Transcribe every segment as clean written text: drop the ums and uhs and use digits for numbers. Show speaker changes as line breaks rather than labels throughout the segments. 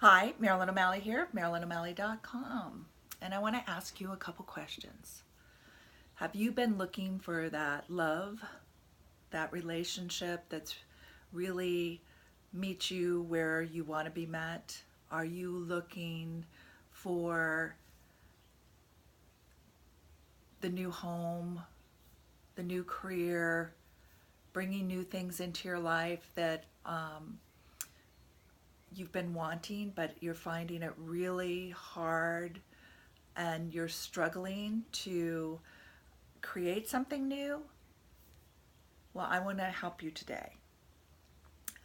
Hi, Marilyn O'Malley here, MarilynO'Malley.com. And I want to ask you a couple questions. Have you been looking for that love, that relationship that's really meets you where you want to be met? Are you looking for the new home, the new career, bringing new things into your life that you've been wanting, but you're finding it really hard and you're struggling to create something new? Well, I want to help you today.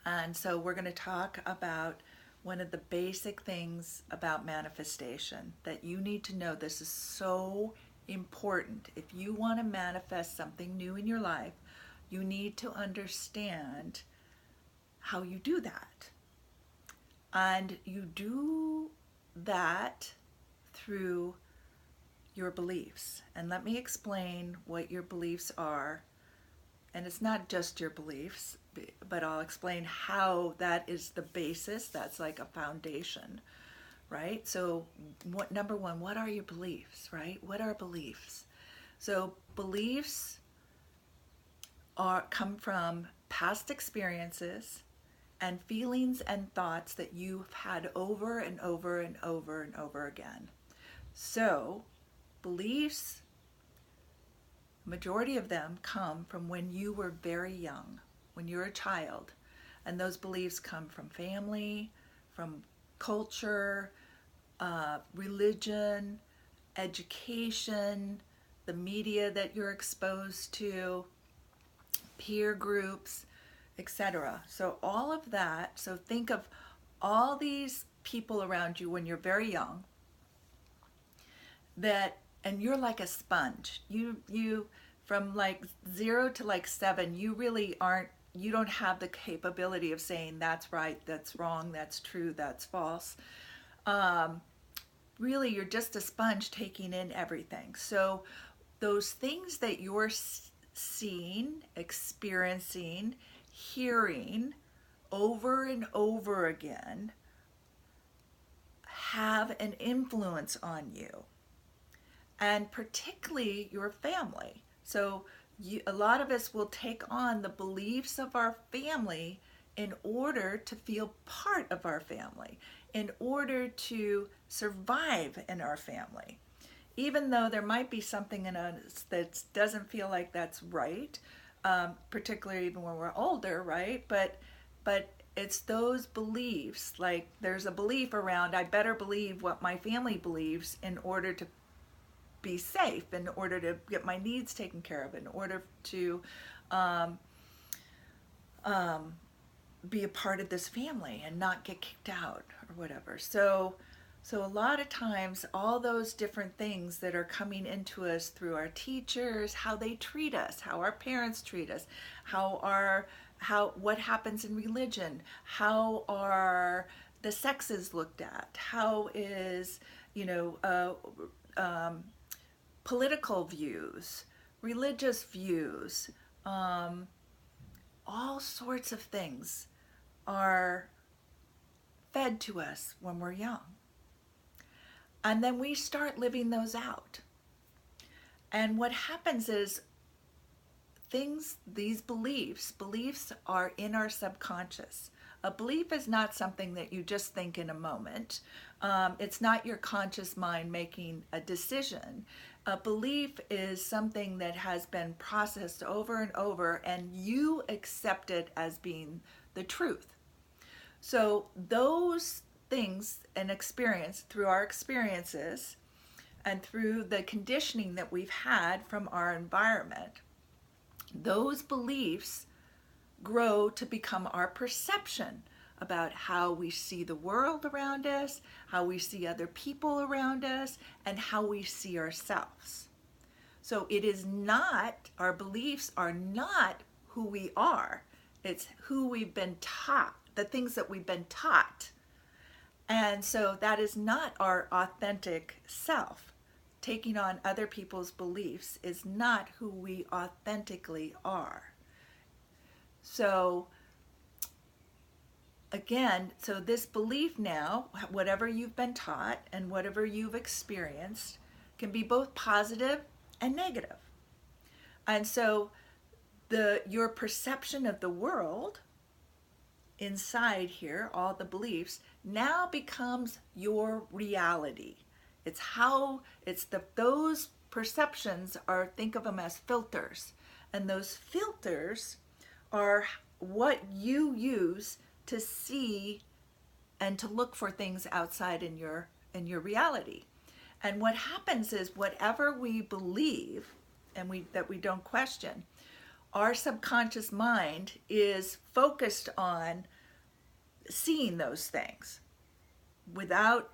And so we're going to talk about one of the basic things about manifestation that you need to know. This is so important. If you want to manifest something new in your life, you need to understand how you do that. And you do that through your beliefs. And let me explain what your beliefs are. And it's not just your beliefs, but I'll explain how that is the basis. That's like a foundation, right? So number one, what are your beliefs, right? What are beliefs? So beliefs come from past experiences and feelings and thoughts that you've had over and over and over and over again. So beliefs, majority of them come from when you were very young, when you're a child. And those beliefs come from family, from culture, religion, education, the media that you're exposed to, peer groups, etc. So all of that, so think of all these people around you when you're very young that, and you're like a sponge. You from like 0 to like 7, you really aren't, you don't have the capability of saying that's right, that's wrong, that's true, that's false. Really, you're just a sponge taking in everything. So those things that you're seeing, experiencing, hearing over and over again have an influence on you, and particularly your family. So a lot of us will take on the beliefs of our family in order to feel part of our family, in order to survive in our family. Even though there might be something in us that doesn't feel like that's right, particularly even when we're older, right? But it's those beliefs. Like there's a belief around, I better believe what my family believes in order to be safe, in order to get my needs taken care of, in order to be a part of this family and not get kicked out or whatever. So a lot of times, all those different things that are coming into us through our teachers, how they treat us, how our parents treat us, what happens in religion, how are the sexes looked at, how is, political views, religious views, all sorts of things are fed to us when we're young. And then we start living those out. And what happens is these beliefs are in our subconscious. A belief is not something that you just think in a moment. It's not your conscious mind making a decision. A belief is something that has been processed over and over, and you accept it as being the truth. So those things and experience through our experiences and through the conditioning that we've had from our environment, those beliefs grow to become our perception about how we see the world around us, how we see other people around us, and how we see ourselves. So it is not, our beliefs are not who we are. It's who we've been taught, the things that we've been taught. And so that is not our authentic self. Taking on other people's beliefs is not who we authentically are. So again, so this belief now, whatever you've been taught and whatever you've experienced, can be both positive and negative. And so your perception of the world inside here, all the beliefs, now becomes your reality. Those perceptions are, think of them as filters. And those filters are what you use to see and to look for things outside in your reality. And what happens is whatever we believe and that we don't question, our subconscious mind is focused on seeing those things without,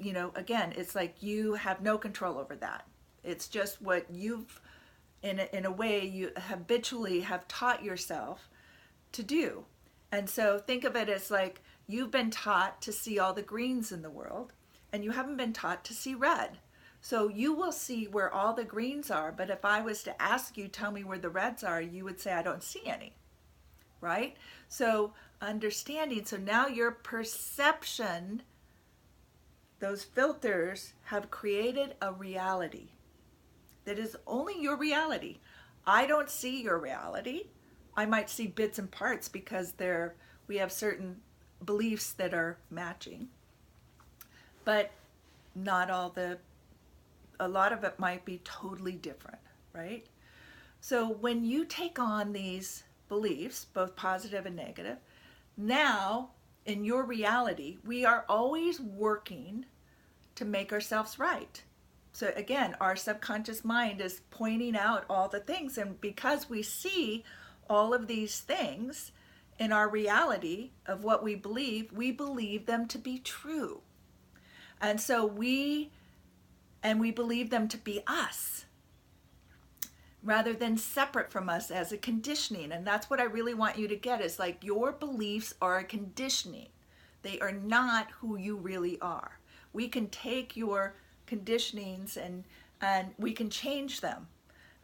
again, it's like you have no control over that. It's just what you've, in a way, you habitually have taught yourself to do. And so think of it as like you've been taught to see all the greens in the world, and you haven't been taught to see red. So you will see where all the greens are, but if I was to ask you, tell me where the reds are, you would say, I don't see any, right? So understanding, so now your perception, those filters have created a reality that is only your reality. I don't see your reality. I might see bits and parts because we have certain beliefs that are matching, but not all a lot of it might be totally different, right? So when you take on these beliefs, both positive and negative, now in your reality, we are always working to make ourselves right. So again, our subconscious mind is pointing out all the things, and because we see all of these things in our reality of what we believe them to be true. And so we believe them to be us rather than separate from us as a conditioning. And that's what I really want you to get, is like your beliefs are a conditioning. They are not who you really are. We can take your conditionings and we can change them.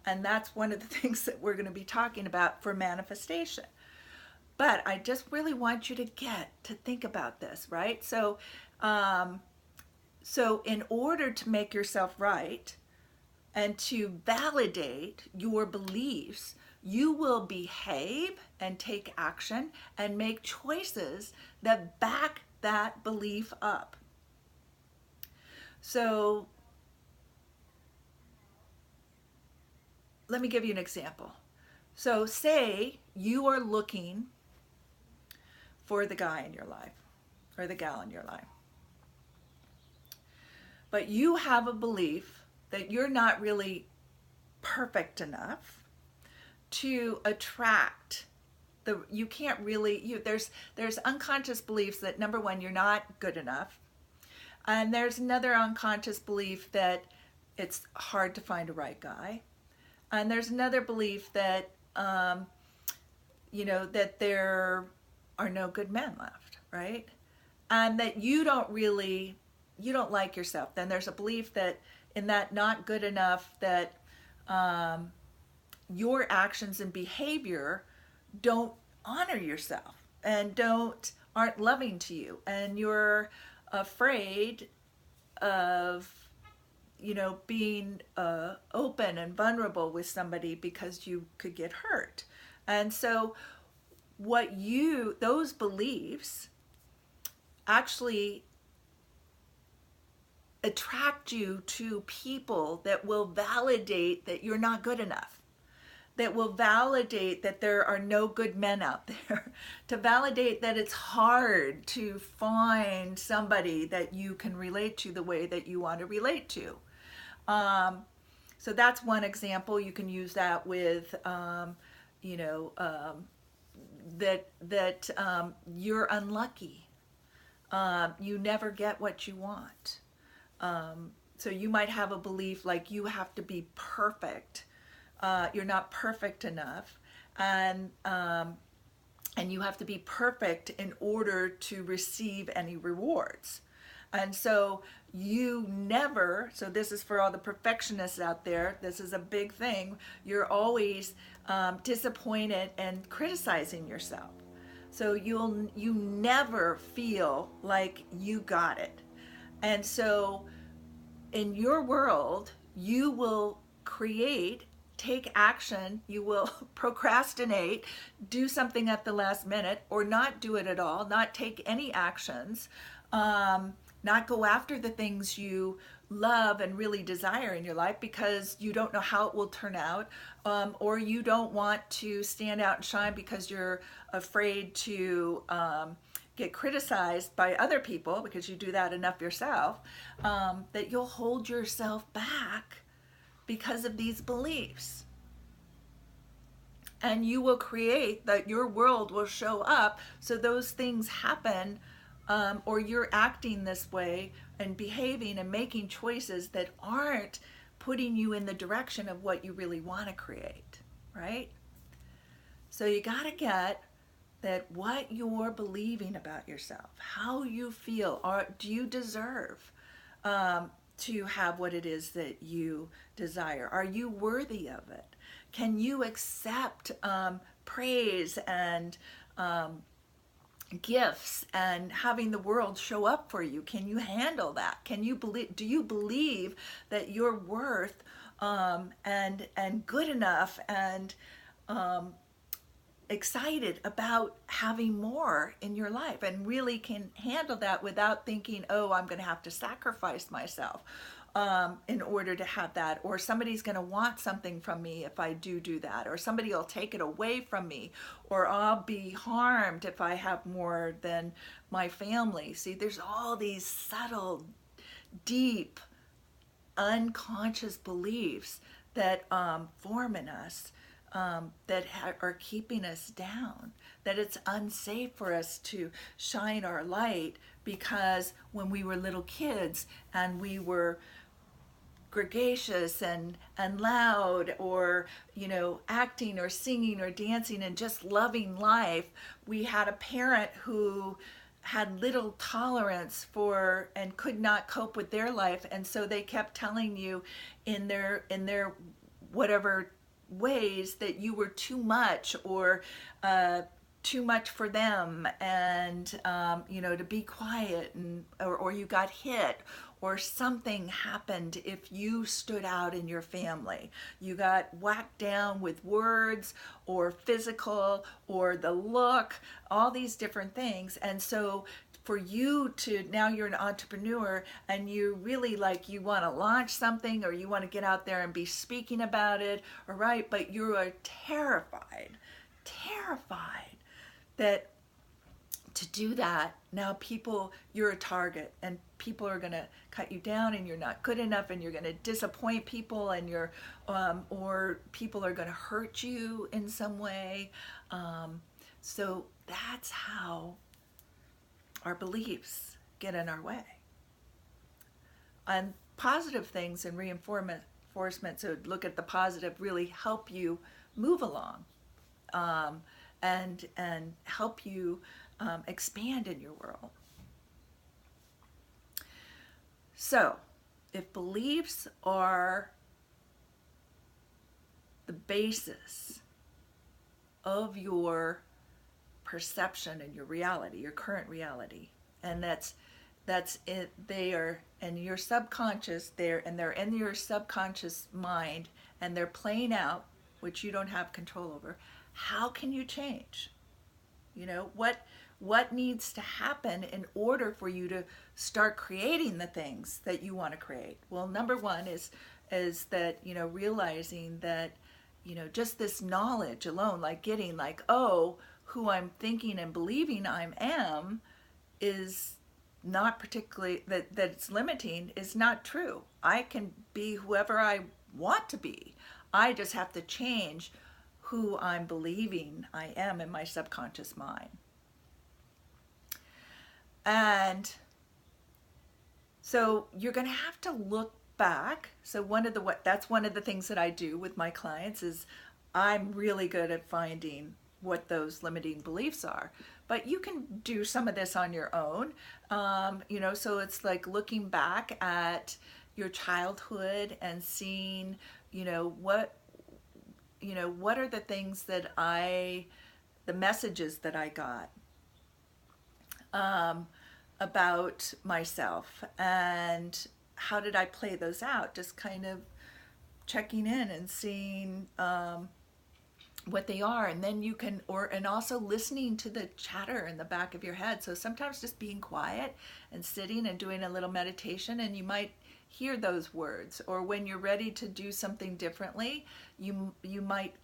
And that's one of the things that we're going to be talking about for manifestation. But I just really want you to think about this, right? So in order to make yourself right and to validate your beliefs, you will behave and take action and make choices that back that belief up. So let me give you an example. So say you are looking for the guy in your life or the gal in your life, but you have a belief that you're not really perfect enough to attract you can't really, there's unconscious beliefs that, number one, you're not good enough. And there's another unconscious belief that it's hard to find a right guy. And there's another belief that, that there are no good men left, right? And that you don't like yourself. Then there's a belief that in that not good enough, that your actions and behavior don't honor yourself and aren't loving to you. And you're afraid of being open and vulnerable with somebody because you could get hurt. And so those beliefs actually attract you to people that will validate that you're not good enough, that will validate that there are no good men out there, to validate that it's hard to find somebody that you can relate to the way that you want to relate to. So that's one example. You can use that with, that you're unlucky. You never get what you want. So you might have a belief like you have to be perfect. You're not perfect enough, and you have to be perfect in order to receive any rewards. And so so this is for all the perfectionists out there, this is a big thing. You're always disappointed and criticizing yourself. So you never feel like you got it. And so in your world, you will create, take action, you will procrastinate, do something at the last minute, or not do it at all, not take any actions, not go after the things you love and really desire in your life because you don't know how it will turn out, or you don't want to stand out and shine because you're afraid to get criticized by other people because you do that enough yourself, that you'll hold yourself back because of these beliefs. And you will create that your world will show up so those things happen, or you're acting this way and behaving and making choices that aren't putting you in the direction of what you really want to create, right? So you got to get that what you're believing about yourself, how you feel, or do you deserve to have what it is that you desire? Are you worthy of it? Can you accept praise and gifts and having the world show up for you? Can you handle that? Can you believe? Do you believe that you're worth and good enough and excited about having more in your life and really can handle that without thinking, oh, I'm going to have to sacrifice myself in order to have that, or somebody's going to want something from me if I do that, or somebody will take it away from me, or I'll be harmed if I have more than my family. See, there's all these subtle, deep, unconscious beliefs that form in us, that are keeping us down, that it's unsafe for us to shine our light because when we were little kids and we were gregarious and loud, or acting or singing or dancing and just loving life, we had a parent who had little tolerance for and could not cope with their life, and so they kept telling you in their whatever ways that you were too much, or too much for them, and to be quiet, and or you got hit, or something happened if you stood out in your family. You got whacked down with words or physical or the look, all these different things. And so for you to, now you're an entrepreneur and you really you want to launch something, or you want to get out there and be speaking about it, all right, but you are terrified that to do that, now you're a target, and people are going to cut you down, and you're not good enough, and you're going to disappoint people, and or people are going to hurt you in some way. So that's how our beliefs get in our way. And positive things and reinforcement, so look at the positive, really help you move along, and help you expand in your world. So if beliefs are the basis of your perception and your reality, your current reality, and that's it, they are in your subconscious, they're in your subconscious mind, and they're playing out, which you don't have control over. How can you change? What needs to happen in order for you to start creating the things that you want to create? Well, number one is that, realizing that, just this knowledge alone, getting oh, who I'm thinking and believing I am is not particularly, that it's limiting, is not true. I can be whoever I want to be. I just have to change who I'm believing I am in my subconscious mind. And so you're going to have to look back. So that's one of the things that I do with my clients is I'm really good at finding what those limiting beliefs are. But you can do some of this on your own. So it's looking back at your childhood and seeing, what are the things that the messages that I got um, about myself, and how did I play those out? Just kind of checking in and seeing what they are, and then you can, or and also listening to the chatter in the back of your head. So sometimes just being quiet and sitting and doing a little meditation, and you might hear those words. Or when you're ready to do something differently, you might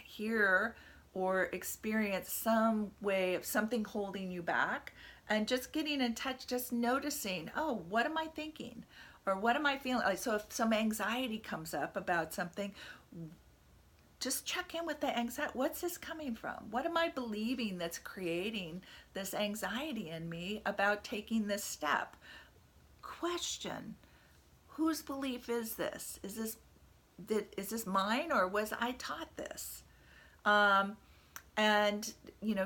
hear or experience some way of something holding you back, and just getting in touch, just noticing, oh, what am I thinking, or what am I feeling? Like, so if some anxiety comes up about something, just check in with the anxiety. What's this coming from? What am I believing that's creating this anxiety in me about taking this step? Question, whose belief is this? Is this mine, or was I taught this? And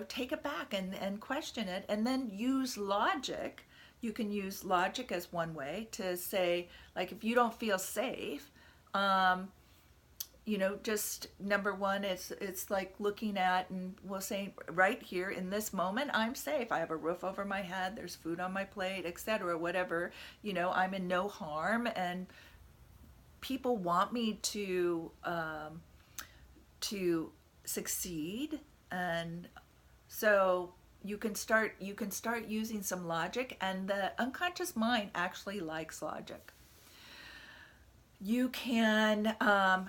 take it back and question it, and then use logic. You can use logic as one way to say, like, if you don't feel safe, just number one, it's like looking at, and we'll say, right here in this moment, I'm safe. I have a roof over my head. There's food on my plate, etc. Whatever. I'm in no harm, and people want me to succeed, and so you can start using some logic, and the unconscious mind actually likes logic. You can,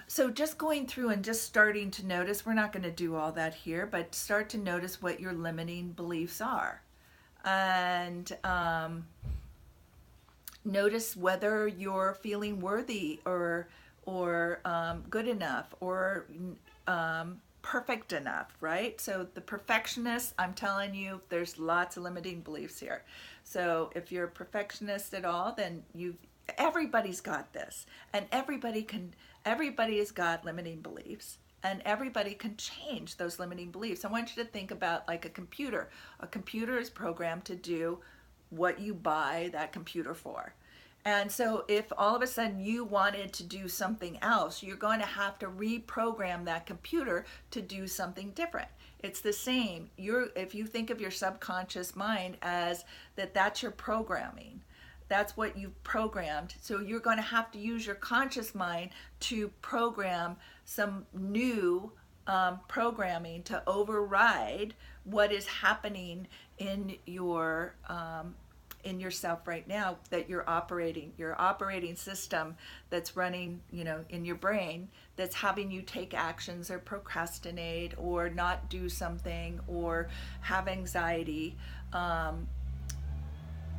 so just going through and just starting to notice, we're not going to do all that here, but start to notice what your limiting beliefs are. And notice whether you're feeling worthy or good enough, or perfect enough, right? So the perfectionist, I'm telling you, there's lots of limiting beliefs here. So if you're a perfectionist at all, then everybody's got this, and everybody has got limiting beliefs, and everybody can change those limiting beliefs. I want you to think about like a computer. A computer is programmed to do what you buy that computer for. And so if all of a sudden you wanted to do something else, you're going to have to reprogram that computer to do something different. It's the same. If you think of your subconscious mind as that's your programming. That's what you've programmed. So you're going to have to use your conscious mind to program some new programming to override what is happening in yourself right now, that your operating system that's running in your brain, that's having you take actions or procrastinate or not do something or have anxiety,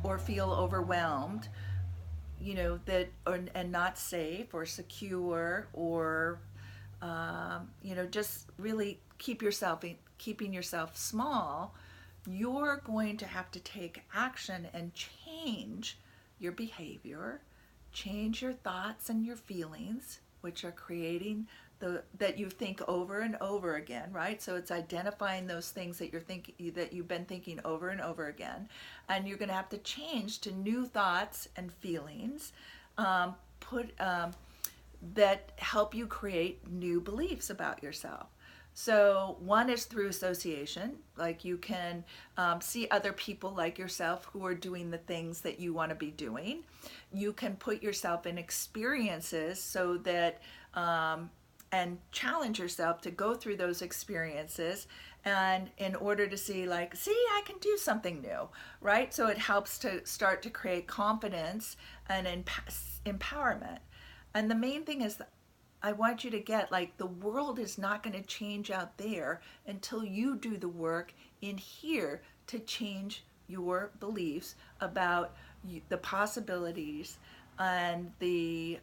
or feel overwhelmed, and not safe or secure, or just really keeping yourself small. You're going to have to take action and change your behavior, change your thoughts and your feelings, which are creating that you think over and over again, right? So it's identifying those things that you've been thinking over and over again, and you're going to have to change to new thoughts and feelings, that help you create new beliefs about yourself. So one is through association, like you can see other people like yourself who are doing the things that you want to be doing. You can put yourself in experiences so that and challenge yourself to go through those experiences, and in order to see, like, see, I can do something new, right? So it helps to start to create confidence and empowerment. And the main thing is that I want you to get, like, the world is not going to change out there until you do the work in here to change your beliefs about the possibilities and the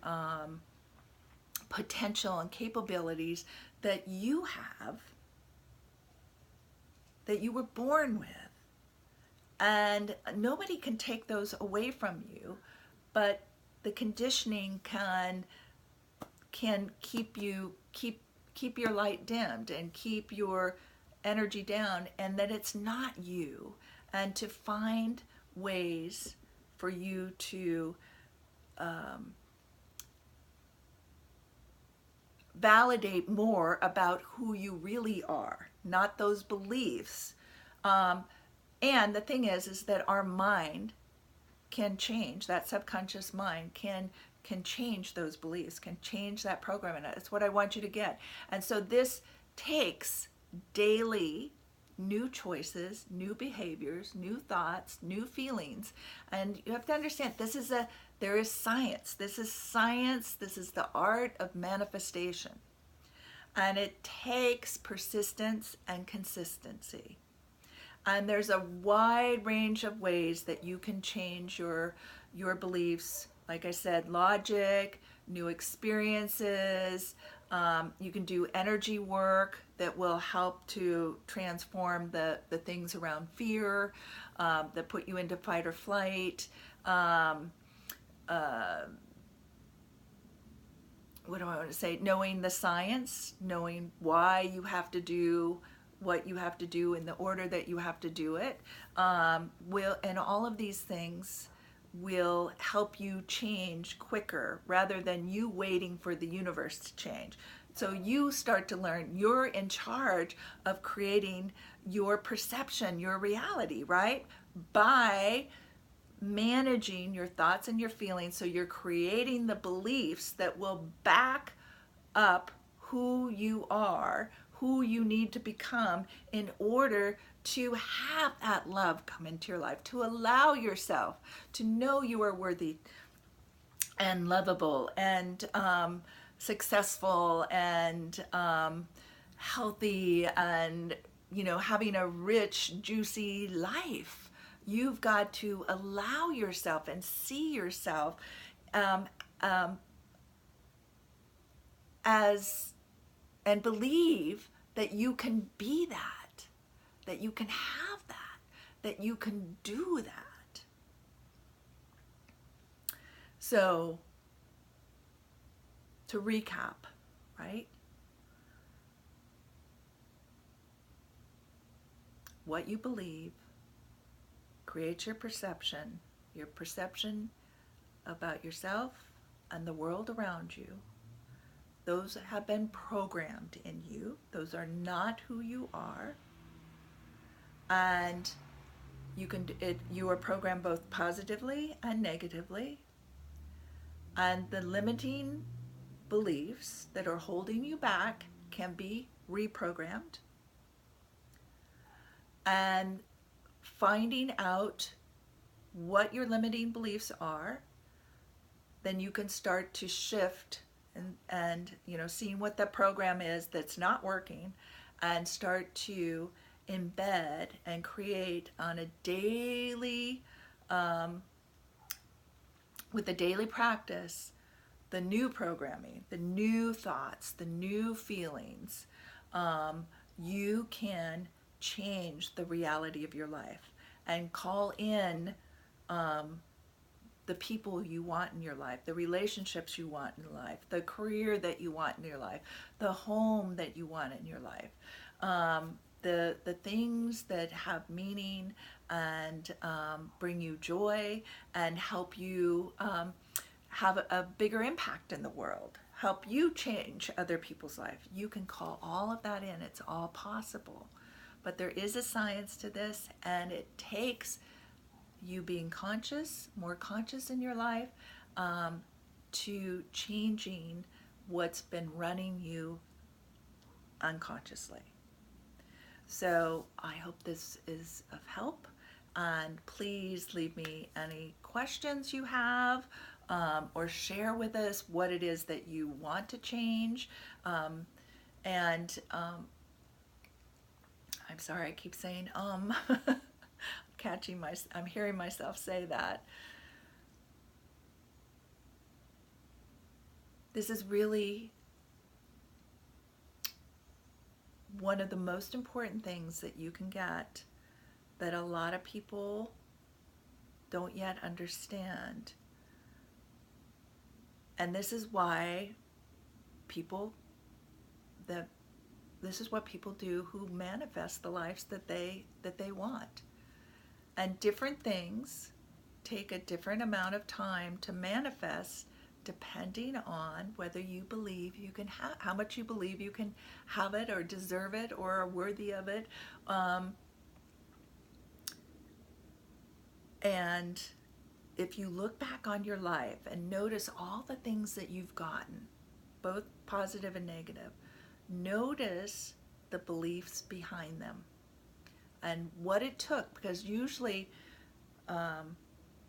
potential and capabilities that you have, that you were born with. And nobody can take those away from you, but the conditioning can keep your light dimmed and keep your energy down, and that it's not you, and to find ways for you to validate more about who you really are, not those beliefs, And the thing is that our mind can change. That subconscious mind can change those beliefs, can change that program, and that's what I want you to get. And so this takes daily new choices, new behaviors, new thoughts, new feelings. And you have to understand there is science. This is science. This is the art of manifestation. And it takes persistence and consistency. And there's a wide range of ways that you can change your beliefs. Like I said, logic, new experiences. You can do energy work that will help to transform the things around fear that put you into fight or flight. What do I want to say? Knowing the science, knowing why you have to do what you have to do in the order that you have to do it, and all of these things will help you change quicker rather than you waiting for the universe to change. So you start to learn you're in charge of creating your perception, your reality, right? By managing your thoughts and your feelings, so you're creating the beliefs that will back up who you are, who you need to become in order to have that love come into your life, to allow yourself to know you are worthy and lovable and successful and healthy and, having a rich, juicy life. You've got to allow yourself and see yourself as, and believe that you can be that you can have that you can do that. So, to recap, right? What you believe creates your perception about yourself and the world around you. Those have been programmed in you. Those are not who you are. And you are programmed both positively and negatively. And the limiting beliefs that are holding you back can be reprogrammed. And finding out what your limiting beliefs are, then you can start to shift and seeing what the program is that's not working, and start to embed and create on a daily, with a daily practice, the new programming, the new thoughts, the new feelings. You can change the reality of your life and call in the people you want in your life, the relationships you want in your life, the career that you want in your life, the home that you want in your life, the things that have meaning and bring you joy and help you have a bigger impact in the world, help you change other people's life. You can call all of that in. It's all possible. But there is a science to this, and it takes you being conscious, more conscious in your life, to changing what's been running you unconsciously. So I hope this is of help, and please leave me any questions you have, or share with us what it is that you want to change. I'm sorry, I keep saying I'm hearing myself say that. This is really one of the most important things that you can get that a lot of people don't yet understand. And this is why this is what people do who manifest the lives that they want. And different things take a different amount of time to manifest, depending on whether you believe you can how much you believe you can have it or deserve it or are worthy of it. And if you look back on your life and notice all the things that you've gotten, both positive and negative, notice the beliefs behind them and what it took, because usually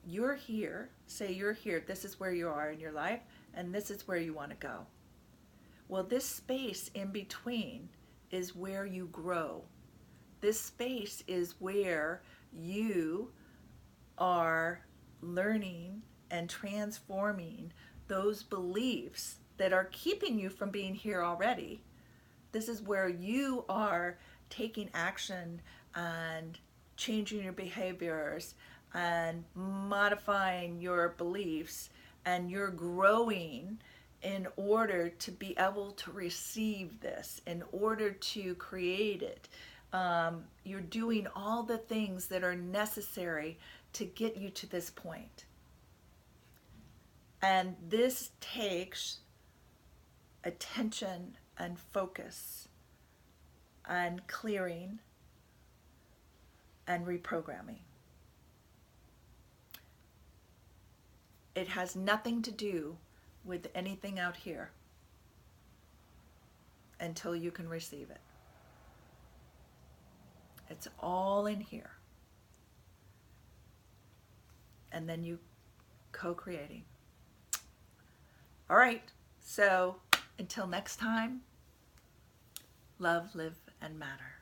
you're here, say you're here, this is where you are in your life, and this is where you want to go. Well, this space in between is where you grow. This space is where you are learning and transforming those beliefs that are keeping you from being here already. This is where you are taking action and changing your behaviors and modifying your beliefs, and you're growing in order to be able to receive this, in order to create it. You're doing all the things that are necessary to get you to this point. And this takes attention and focus and clearing and reprogramming. It has nothing to do with anything out here until you can receive it. It's all in here. And then you co-creating. All right, so until next time, love, live, and matter.